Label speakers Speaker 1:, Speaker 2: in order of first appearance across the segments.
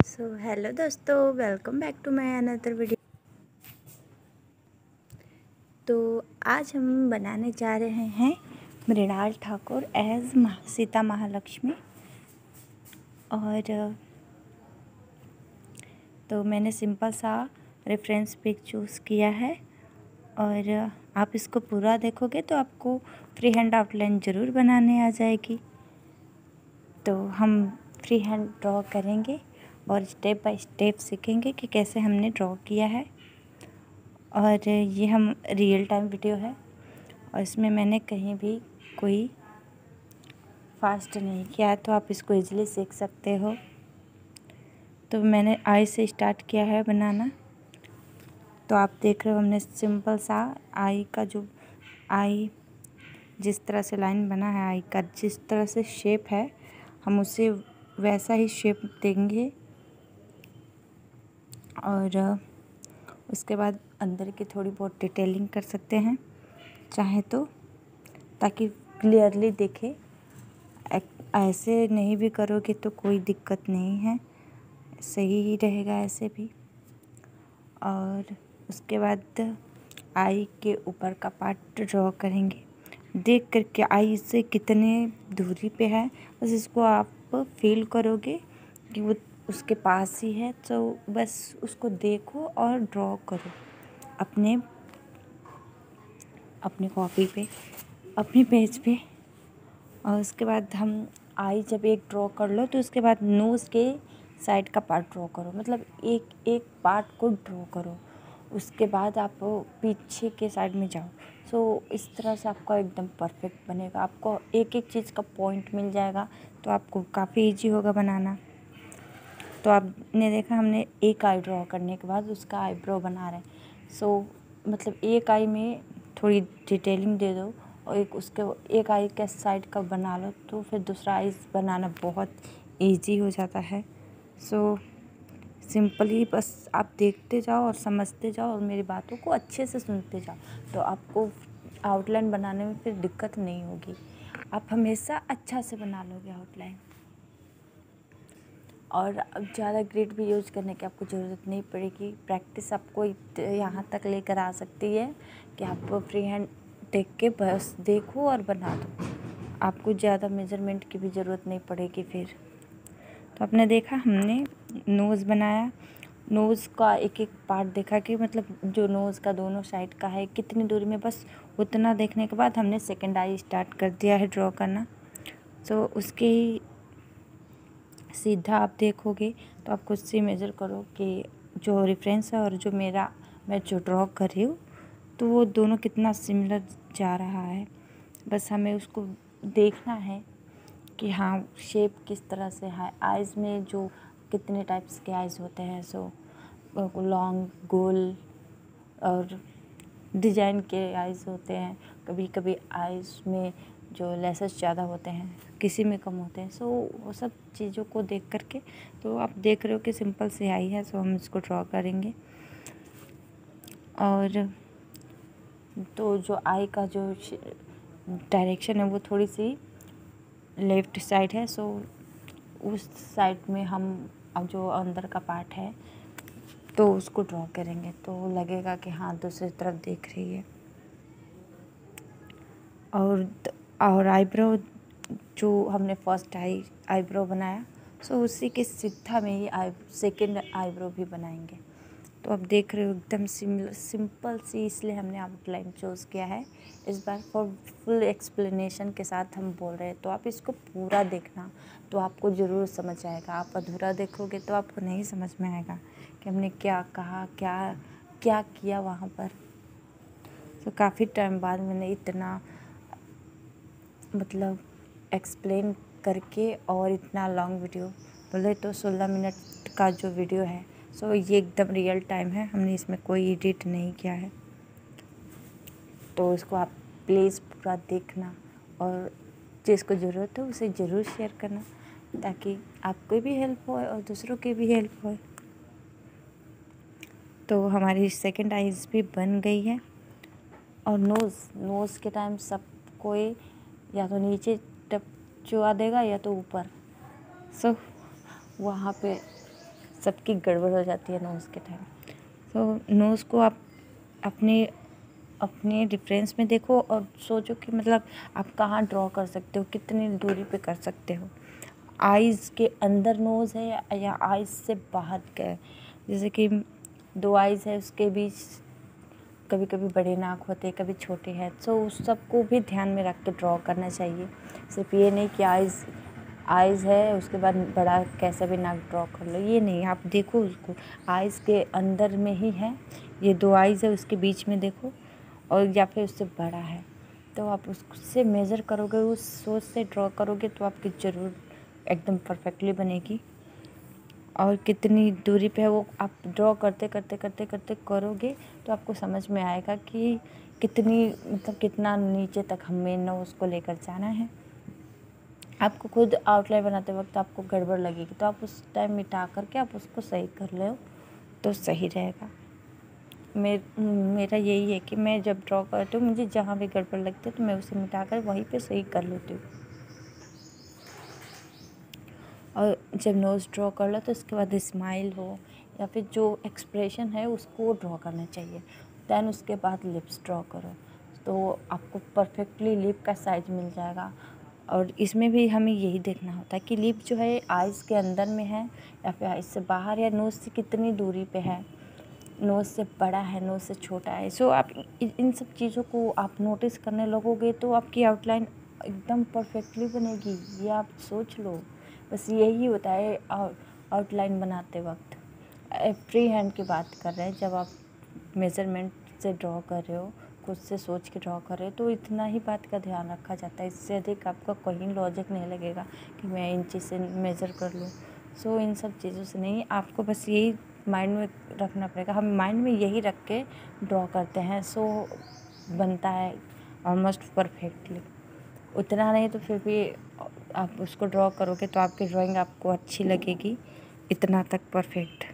Speaker 1: सो hello दोस्तों, welcome back to my another video. तो आज हम बनाने जा रहे हैं मृणाल ठाकुर एज सीता महालक्ष्मी। और तो मैंने सिंपल सा रेफरेंस पिक चूज़ किया है और आप इसको पूरा देखोगे तो आपको फ्री हैंड आउटलाइन ज़रूर बनाने आ जाएगी। तो हम फ्री हैंड ड्रॉ करेंगे और स्टेप बाय स्टेप सीखेंगे कि कैसे हमने ड्रॉ किया है। और ये हम रियल टाइम वीडियो है और इसमें मैंने कहीं भी कोई फास्ट नहीं किया है, तो आप इसको इजीली सीख सकते हो। तो मैंने आई से स्टार्ट किया है बनाना। तो आप देख रहे हो हमने सिंपल सा आई का जो आई जिस तरह से लाइन बना है, आई का जिस तरह से शेप है हम उसे वैसा ही शेप देंगे। और उसके बाद अंदर की थोड़ी बहुत डिटेलिंग कर सकते हैं चाहे तो, ताकि क्लियरली दिखे। ऐसे नहीं भी करोगे तो कोई दिक्कत नहीं है, सही ही रहेगा ऐसे भी। और उसके बाद आई के ऊपर का पार्ट ड्रॉ करेंगे, देख करके आई से कितने दूरी पे है बस इसको आप फील करोगे कि वो उसके पास ही है। तो बस उसको देखो और ड्रॉ करो अपने कॉपी पे, अपने पेज पे। और उसके बाद हम आई जब एक ड्रॉ कर लो तो उसके बाद नोज़ के साइड का पार्ट ड्रॉ करो, मतलब एक एक पार्ट को ड्रॉ करो। उसके बाद आप पीछे के साइड में जाओ। सो इस तरह से आपका एकदम परफेक्ट बनेगा, आपको एक एक चीज़ का पॉइंट मिल जाएगा, तो आपको काफ़ी इजी होगा बनाना। तो आपने देखा हमने एक आई ड्रॉ करने के बाद उसका आईब्रो बना रहे हैं। सो मतलब एक आई में थोड़ी डिटेलिंग दे दो और एक आई के साइड का बना लो, तो फिर दूसरा आई बनाना बहुत इजी हो जाता है। सो सिंपली बस आप देखते जाओ और समझते जाओ और मेरी बातों को अच्छे से सुनते जाओ, तो आपको आउटलाइन बनाने में फिर दिक्कत नहीं होगी। आप हमेशा अच्छा से बना लोगे आउटलाइन। और अब ज़्यादा ग्रिड भी यूज़ करने की आपको ज़रूरत नहीं पड़ेगी। प्रैक्टिस आपको यहाँ तक लेकर आ सकती है कि आप फ्री हैंड देख के बस देखो और बना दो, आपको ज़्यादा मेजरमेंट की भी ज़रूरत नहीं पड़ेगी फिर। तो आपने देखा हमने नोज़ बनाया, नोज़ का एक एक पार्ट देखा कि मतलब जो नोज़ का दोनों साइड का है कितनी दूरी में, बस उतना देखने के बाद हमने सेकंड आई स्टार्ट कर दिया है ड्रॉ करना। तो उसके ही सीधा आप देखोगे तो आप खुद से मेज़र करो कि जो रेफरेंस है और जो मैं जो ड्रॉ कर रही हूँ तो वो दोनों कितना सिमिलर जा रहा है। बस हमें उसको देखना है कि हाँ शेप किस तरह से है। आइज़ में जो कितने टाइप्स के आइज़ होते हैं, सो लॉन्ग, गोल और डिजाइन के आइज़ होते हैं। कभी कभी आइज़ में जो लेसेस ज़्यादा होते हैं, किसी में कम होते हैं। सो वो सब चीज़ों को देख करके, तो आप देख रहे हो कि सिंपल से आई है, सो हम इसको ड्रॉ करेंगे। और तो जो आई का जो डायरेक्शन है वो थोड़ी सी लेफ़्ट साइड है, सो उस साइड में हम अब जो अंदर का पार्ट है तो उसको ड्रॉ करेंगे, तो लगेगा कि हाँ दूसरी तरफ देख रही है। और आईब्रो जो हमने फर्स्ट आईब्रो बनाया, सो उसी के सीधा में ही सेकंड आईब्रो भी बनाएंगे। तो आप देख रहे हो एकदम सिंपल सी, इसलिए हमने आउटलाइन चूज़ किया है इस बार। फॉर फुल एक्सप्लेनेशन के साथ हम बोल रहे हैं, तो आप इसको पूरा देखना तो आपको ज़रूर समझ आएगा। आप अधूरा देखोगे तो आपको नहीं समझ में आएगा कि हमने क्या कहा, क्या क्या किया वहाँ पर। तो काफ़ी टाइम बाद मैंने इतना मतलब एक्सप्लेन करके और इतना लॉन्ग वीडियो, बोले तो 16 मिनट का जो वीडियो है, सो ये एकदम रियल टाइम है, हमने इसमें कोई एडिट नहीं किया है। तो इसको आप प्लीज़ पूरा देखना और जिसको ज़रूरत हो उसे ज़रूर शेयर करना, ताकि आपको भी हेल्प हो और दूसरों की भी हेल्प हो। तो हमारी सेकंड आइज़ भी बन गई है। और नोज़ के टाइम सबको या तो नीचे टप चुआ देगा या तो ऊपर। सो वहाँ पे सबकी गड़बड़ हो जाती है नोज़ के टाइम। तो नोज़ को आप अपने अपने रेफरेंस में देखो और सोचो कि मतलब आप कहाँ ड्रॉ कर सकते हो, कितनी दूरी पे कर सकते हो। आइज़ के अंदर नोज़ है या आइज़ से बाहर का है। जैसे कि 2 आइज़ है, उसके बीच कभी कभी बड़े नाक होते हैं, कभी छोटे हैं, तो उस सब को भी ध्यान में रख के ड्रॉ करना चाहिए। सिर्फ ये नहीं कि आइज़ है उसके बाद बड़ा कैसा भी नाक ड्रॉ कर लो, ये नहीं। आप देखो उसको, आइज़ के अंदर में ही है, ये 2 आइज़ है, उसके बीच में देखो, और या फिर उससे बड़ा है, तो आप उससे मेज़र करोगे, उस सोच से ड्रॉ करोगे तो आपकी ज़रूर एकदम परफेक्टली बनेगी। और कितनी दूरी पे है वो आप ड्रॉ करते करते करते करते करोगे तो आपको समझ में आएगा कि कितनी मतलब कितना नीचे तक हमें नोज़ को लेकर जाना है। आपको खुद आउटलाइन बनाते वक्त आपको गड़बड़ लगेगी तो आप उस टाइम मिटा करके आप उसको सही कर लो तो सही रहेगा। मेरा यही है कि मैं जब ड्रॉ करती हूँ मुझे जहाँ भी गड़बड़ लगती है तो मैं उसे मिटा कर वहीं पे सही कर लेती हूँ। और जब नोज़ ड्रॉ कर लो तो उसके बाद स्माइल हो या फिर जो एक्सप्रेशन है उसको ड्रॉ करना चाहिए। दैन उसके बाद लिप्स ड्रॉ करो तो आपको परफेक्टली लिप का साइज मिल जाएगा। और इसमें भी हमें यही देखना होता है कि लिप जो है आइज़ के अंदर में है या फिर आइज़ से बाहर या नोज़ से कितनी दूरी पे है, नोज़ से बड़ा है, नोज़ से छोटा है। सो आप इन सब चीज़ों को आप नोटिस करने लगोगे तो आपकी आउटलाइन एकदम परफेक्टली बनेगी। ये आप सोच लो, बस यही होता है आउटलाइन बनाते वक्त। फ्री हैंड की बात कर रहे हैं, जब आप मेज़रमेंट से ड्रॉ कर रहे हो, खुद से सोच के ड्रॉ कर रहे हो तो इतना ही बात का ध्यान रखा जाता है। इससे अधिक आपका कहीं लॉजिक नहीं लगेगा कि मैं इंची से मेज़र कर लूँ। सो इन सब चीज़ों से नहीं, आपको बस यही माइंड में रखना पड़ेगा। हम माइंड में यही रख के ड्रॉ करते हैं, सो बनता है ऑलमोस्ट परफेक्टली। उतना नहीं तो फिर भी आप उसको ड्रॉ करोगे तो आपकी ड्राइंग आपको अच्छी लगेगी, इतना तक परफेक्ट।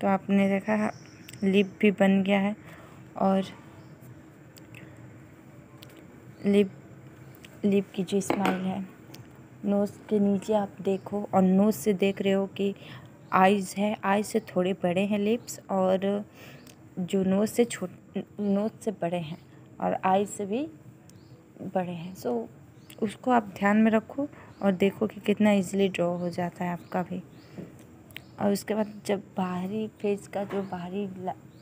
Speaker 1: तो आपने देखा लिप भी बन गया है। और लिप की जो स्माइल है, नोज़ के नीचे आप देखो और नोज़ से देख रहे हो कि आइज़ है, आइज़ से थोड़े बड़े हैं लिप्स, और जो नोज़ से बड़े हैं और आइज़ से भी बड़े हैं। सो उसको आप ध्यान में रखो और देखो कि कितना इजीली ड्रॉ हो जाता है आपका भी। और उसके बाद जब बाहरी फेस का जो बाहरी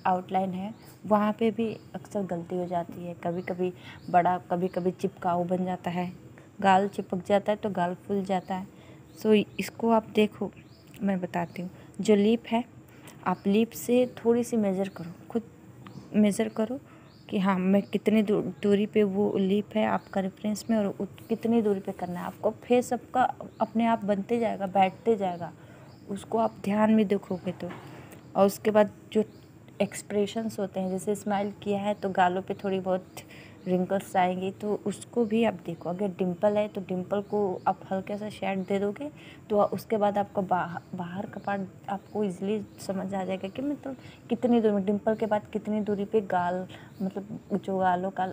Speaker 1: आउटलाइन है वहाँ पे भी अक्सर गलती हो जाती है। कभी कभी बड़ा, कभी कभी चिपकाऊ बन जाता है, गाल चिपक जाता है तो गाल फूल जाता है। सो इसको आप देखो, मैं बताती हूँ। जो लिप है, आप लिप से थोड़ी सी मेज़र करो, खुद मेज़र करो कि हाँ मैं कितनी दूरी पे वो लिप है आपका रेफरेंस में, और कितनी दूरी पे करना है आपको। फेस आपका अपने आप बनते जाएगा, बैठते जाएगा, उसको आप ध्यान में देखोगे तो। और उसके बाद जो एक्सप्रेशंस होते हैं, जैसे स्माइल किया है तो गालों पे थोड़ी बहुत रिंकल्स आएंगी, तो उसको भी आप देखो। अगर डिंपल है तो डिंपल को आप हल्का सा शेड दे दोगे तो उसके बाद आपका बाहर का पार्ट आपको इजीली समझ आ जाएगा कि मतलब कितनी दूरी में, डिंपल के बाद कितनी दूरी पे गाल, मतलब जो गालों का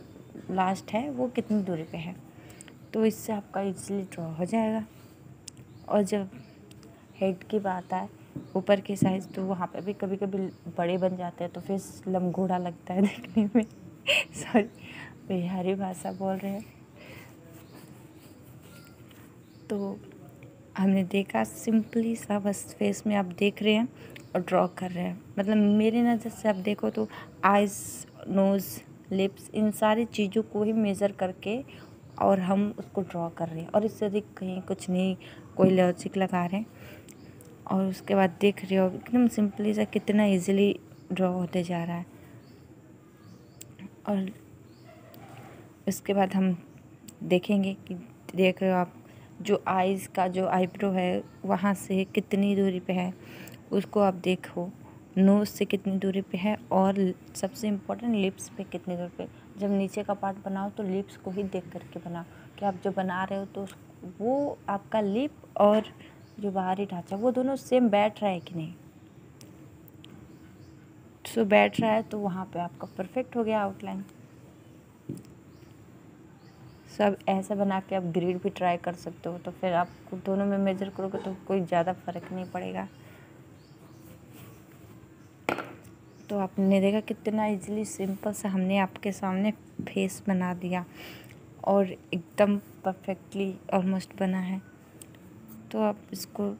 Speaker 1: लास्ट है वो कितनी दूरी पे है। तो इससे आपका इजीली ड्रॉ हो जाएगा। और जब हेड की बात आए, ऊपर के साइज़, तो वहाँ पे भी कभी कभी बड़े बन जाते हैं तो फिर लमघोड़ा लगता है देखने में। सॉरी, बिहारी भाषा बोल रहे हैं। तो हमने देखा सिंपली सा, बस फेस में आप देख रहे हैं और ड्रॉ कर रहे हैं। मतलब मेरी नज़र से आप देखो तो आइज़, नोज़, लिप्स, इन सारी चीज़ों को ही मेज़र करके और हम उसको ड्रॉ कर रहे हैं, और इससे अधिक कहीं कुछ नहीं, कोई लॉजिक लगा रहे हैं। और उसके बाद देख रहे हो एकदम सिंपली सा कितना इजीली ड्रॉ होते जा रहा है। और उसके बाद हम देखेंगे कि देख रहे हो आप, जो आइज़ का जो आईब्रो है वहाँ से कितनी दूरी पे है, उसको आप देखो। नोज़ से कितनी दूरी पे है, और सबसे इम्पोर्टेंट लिप्स पे कितनी दूरी पे। जब नीचे का पार्ट बनाओ तो लिप्स को ही देख करके बनाओ कि आप जो बना रहे हो तो वो आपका लिप और जो बाहरी ढांचा वो दोनों सेम बैठ रहा है कि नहीं। सो बैठ रहा है तो वहाँ पे आपका परफेक्ट हो गया आउटलाइन। सब ऐसा बना के आप ग्रिड भी ट्राई कर सकते हो, तो फिर आप दोनों में मेजर करोगे तो कोई ज़्यादा फ़र्क नहीं पड़ेगा। तो आपने देखा कितना इजीली सिंपल सा हमने आपके सामने फेस बना दिया और एकदम परफेक्टली ऑलमोस्ट बना है। तो आप इसको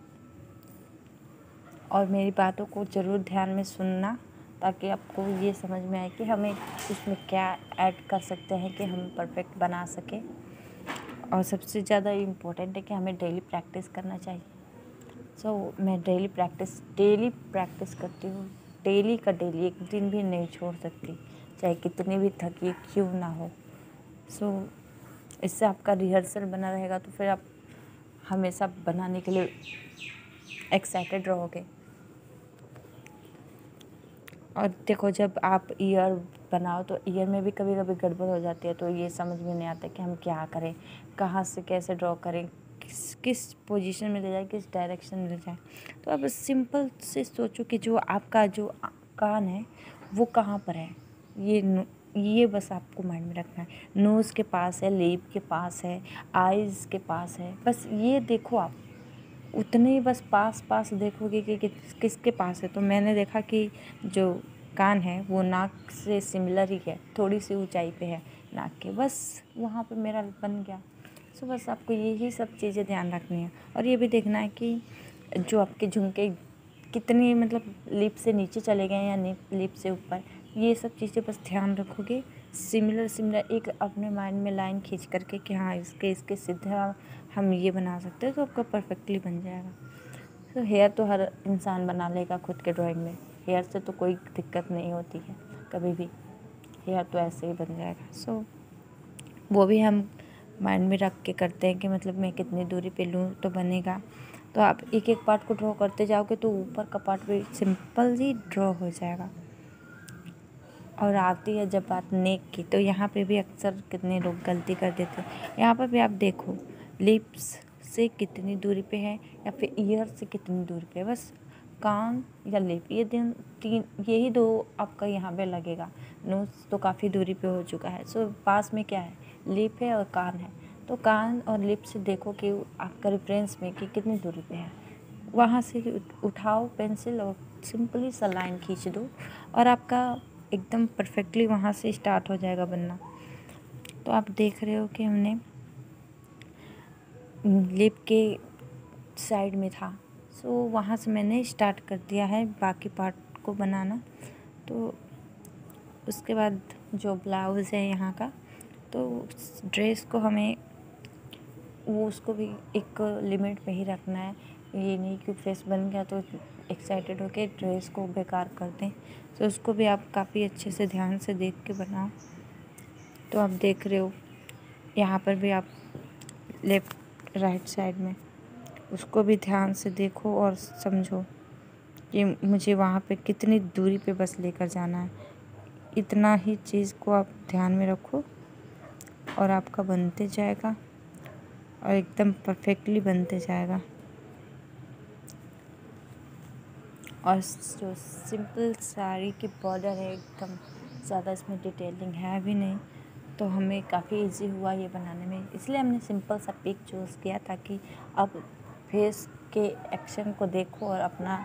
Speaker 1: और मेरी बातों को ज़रूर ध्यान में सुनना, ताकि आपको ये समझ में आए कि हमें इसमें क्या ऐड कर सकते हैं कि हम परफेक्ट बना सकें। और सबसे ज़्यादा इम्पोर्टेंट है कि हमें डेली प्रैक्टिस करना चाहिए। मैं डेली प्रैक्टिस करती हूँ, डेली का डेली, एक दिन भी नहीं छोड़ सकती, चाहे कितनी भी थकी क्यों ना हो। इससे आपका रिहर्सल बना रहेगा, तो फिर आप हमेशा बनाने के लिए एक्साइटेड रहोगे। और देखो, जब आप ईयर बनाओ तो ईयर में भी कभी कभी गड़बड़ हो जाती है, तो ये समझ में नहीं आता कि हम क्या करें, कहाँ से कैसे ड्रॉ करें, किस पोजीशन में ले जाए, किस डायरेक्शन में ले जाए। तो आप सिंपल से सोचो कि जो आपका जो कान है वो कहाँ पर है, ये बस आपको माइंड में रखना है। नोज़ के पास है, लिप के पास है, आइज़ के पास है, बस ये देखो आप उतने ही बस पास देखोगे कि किसके पास है। तो मैंने देखा कि जो कान है वो नाक से सिमिलर ही है, थोड़ी सी ऊंचाई पे है नाक के, बस वहाँ पे मेरा बन गया। बस आपको यही सब चीज़ें ध्यान रखनी है। और ये भी देखना है कि जो आपके झुमके कितनी मतलब लिप से नीचे चले गए या लिप से ऊपर, ये सब चीज़ें बस ध्यान रखोगे। सिमिलर एक अपने माइंड में लाइन खींच करके कि हाँ इसके सीधा हम ये बना सकते हैं, तो आपका परफेक्टली बन जाएगा। तो हेयर तो हर इंसान बना लेगा खुद के ड्राइंग में, हेयर से तो कोई दिक्कत नहीं होती है कभी भी, हेयर तो ऐसे ही बन जाएगा। वो भी हम माइंड में रख के करते हैं कि मतलब मैं कितनी दूरी पे लूँ तो बनेगा। तो आप एक एक पार्ट को ड्रॉ करते जाओगे तो ऊपर का पार्ट भी सिंपल ही ड्रॉ हो जाएगा। और आती है जब बात नेक की, तो यहाँ पे भी अक्सर कितने लोग गलती कर देते हैं। यहाँ पर भी आप देखो, लिप्स से कितनी दूरी पे है या फिर ईयर से कितनी दूरी पे है, बस कान या लिप, ये तीन यही दो आपका यहाँ पे लगेगा। नोज़ तो काफ़ी दूरी पे हो चुका है। पास में क्या है, लिप है और कान है। तो कान और लिप से देखो कि आपका रेफरेंस में कि कितनी दूरी पे है, वहाँ से उठाओ पेंसिल और सिंपली सा लाइन खींच दो और आपका एकदम परफेक्टली वहाँ से स्टार्ट हो जाएगा बनना। तो आप देख रहे हो कि हमने लिप के साइड में था, वहाँ से मैंने स्टार्ट कर दिया है बाकी पार्ट को बनाना। तो उसके बाद जो ब्लाउज़ है यहाँ का, तो ड्रेस को हमें उसको भी एक लिमिट पे ही रखना है। ये नहीं कि फेस बन गया तो एक्साइटेड होके ड्रेस को बेकार कर दें। तो उसको भी आप काफ़ी अच्छे से ध्यान से देख के बनाओ। तो आप देख रहे हो यहाँ पर भी आप लेफ़्ट राइट साइड में उसको भी ध्यान से देखो और समझो कि मुझे वहाँ पे कितनी दूरी पे बस लेकर जाना है। इतना ही चीज़ को आप ध्यान में रखो और आपका बनते जाएगा और एकदम परफेक्टली बनते जाएगा। और जो सिंपल साड़ी की बॉर्डर है, एकदम ज़्यादा इसमें डिटेलिंग है भी नहीं, तो हमें काफ़ी इजी हुआ ये बनाने में। इसलिए हमने सिंपल सा पिक चूज़ किया ताकि आप फेस के एक्शन को देखो और अपना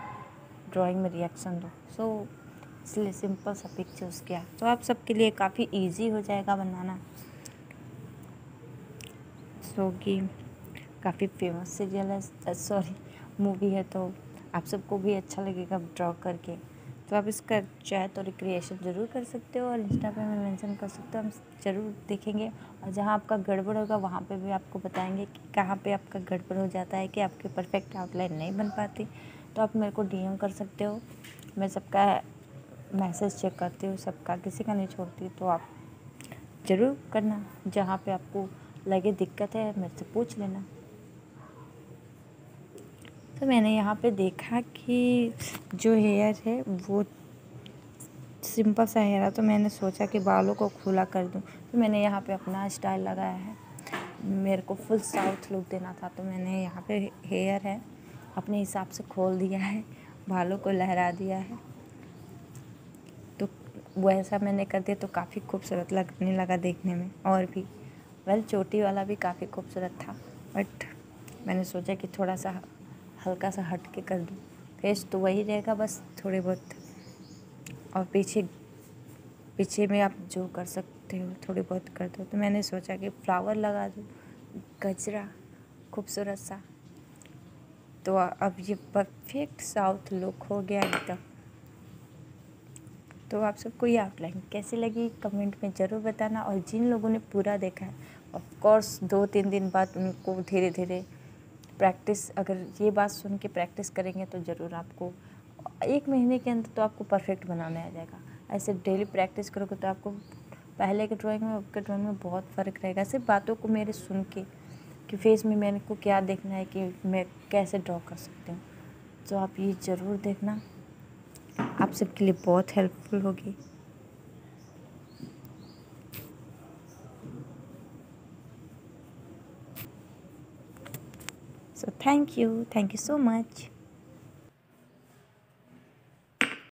Speaker 1: ड्राइंग में रिएक्शन दो। इसलिए सिंपल सा पिक चूज़ किया। तो आप सबके लिए काफ़ी इजी हो जाएगा बनाना। कि काफ़ी फेमस सीरियल है, मूवी है, तो आप सबको भी अच्छा लगेगा ड्रॉ करके। तो आप इसका चाहे तो रिक्रिएशन ज़रूर कर सकते हो और इंस्टा पे में मेंशन कर सकते हो, हम ज़रूर देखेंगे। और जहाँ आपका गड़बड़ होगा वहाँ पे भी आपको बताएंगे कि कहाँ पे आपका गड़बड़ हो जाता है, कि आपके परफेक्ट आउटलाइन नहीं बन पाती। तो आप मेरे को DM कर सकते हो, मैं सबका मैसेज चेक करती हूँ, सबका, किसी का नहीं छोड़ती। तो आप ज़रूर करना, जहाँ पे आपको लगे दिक्कत है मेरे से पूछ लेना। तो मैंने यहाँ पे देखा कि जो हेयर है वो सिंपल सा हेयर है, तो मैंने सोचा कि बालों को खुला कर दूँ। तो मैंने यहाँ पे अपना स्टाइल लगाया है, मेरे को फुल साउथ लुक देना था, तो मैंने यहाँ पे हेयर है अपने हिसाब से खोल दिया है, बालों को लहरा दिया है। तो वैसा मैंने कर दिया तो काफ़ी खूबसूरत लगने लगा देखने में। और भी वेल चोटी वाला भी काफ़ी खूबसूरत था, बट मैंने सोचा कि थोड़ा सा हल्का सा हट के कर दूँ। फेस तो वही रहेगा, बस थोड़े बहुत, और पीछे पीछे में आप जो कर सकते हो थोड़ी बहुत कर दो। तो मैंने सोचा कि फ्लावर लगा दूँ, गजरा खूबसूरत सा। तो अब ये परफेक्ट साउथ लुक हो गया एकदम। तो आप सबको ये आउटलाइन कैसी लगी कमेंट में ज़रूर बताना। और जिन लोगों ने पूरा देखा है, ऑफ कोर्स 2-3 दिन बाद उनको धीरे धीरे प्रैक्टिस, अगर ये बात सुन के प्रैक्टिस करेंगे तो ज़रूर आपको 1 महीने के अंदर तो आपको परफेक्ट बनाने आ जाएगा। ऐसे डेली प्रैक्टिस करोगे तो आपको पहले के ड्राइंग में अब के ड्राइंग में बहुत फ़र्क रहेगा। सिर्फ बातों को मेरे सुन के कि फेस में मैंने को क्या देखना है कि मैं कैसे ड्रॉ कर सकती हूँ। तो आप ये ज़रूर देखना, आप सबके लिए बहुत हेल्पफुल होगी। So thank you so much.